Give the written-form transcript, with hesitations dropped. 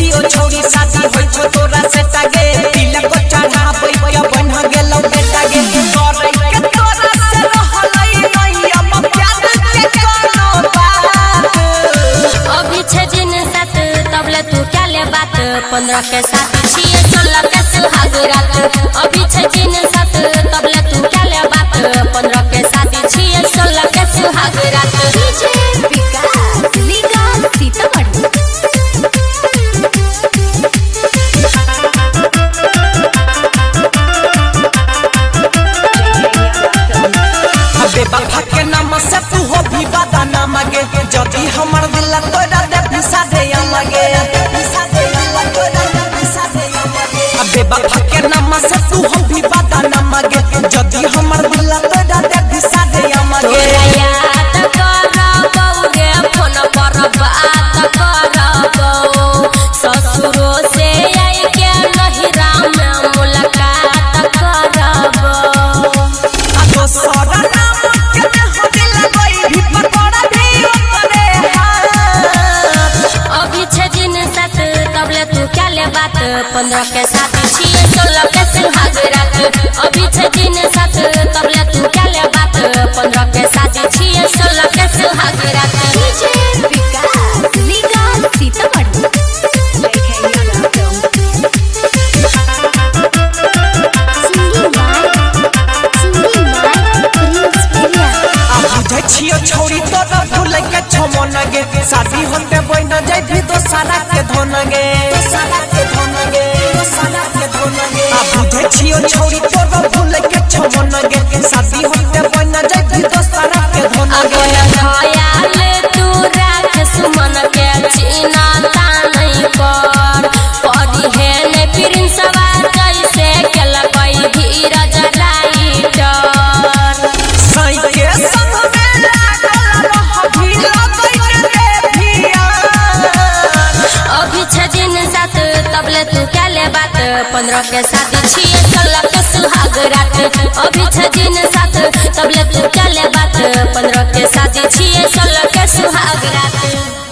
छियो छोरी शादी होई छो तोरा से टागे तिलक को चढ़ाबै के बन गेलौ बेटा गे करे के तोरा से रहलै नहीं अब प्यार के कोनो बात अभी 6 दिन साथ तबले तू क्या ले बात 15 के साथ छिए 16 के सुहाग रात अभी 6 दिन साथ तबले तू क्या ले बात 15 के साथ छिए 16 के सुहाग रात डीजे विकास लीगल सीतामढ़ी बेवफा के नाम से तू हो भी बदना मांगे जदी हमर दिल तोरा दे पिसा दे लगे बेवफा के नाम से तू हो भी बदना मांगे जदी हमर दिल तोरा दे पिसा दे तोरा याद करबौ रे फोन पर बात करबौ ससुरो से आई के नहिरा में मुलाकात करबौ दोसरा नाम के हो दिल गई भी पकड़ भी ओकरे हाथ अभी 6 दिन साथ तबले तू क्या ले बात 15 के साथ छिए 16 के सुहाग रात अभी 6 दिन साथ तबले तू क्या ले बात 15 के साथ छिए 16 के सुहाग रात डीजे विकास लीगल सीतामढ़ी बुझै छियो छोरी तोरा भूल के छमन गे शादी होते बन जाय भी दोसरा के धन गे बुझै छियो छोरी तोरा भूल के छमन गे शादी होते बन जाय भी दोसरा के धन गे खयाल तू राख सुमन के चिना ता नहीं कर परी है ने प्रिंसवा जैसे केला कोई धीरज राइटर सई के संग में लागल रह भी लगई रे भिया अभी 6 दिन साथ तबले तू क्या ले बात 15 के साथ छिए 16 के सुहाग रात अभी 6 दिन साथ तबले तू क्या ले बात 15 के साथ छिए 16 के सुहाग रात।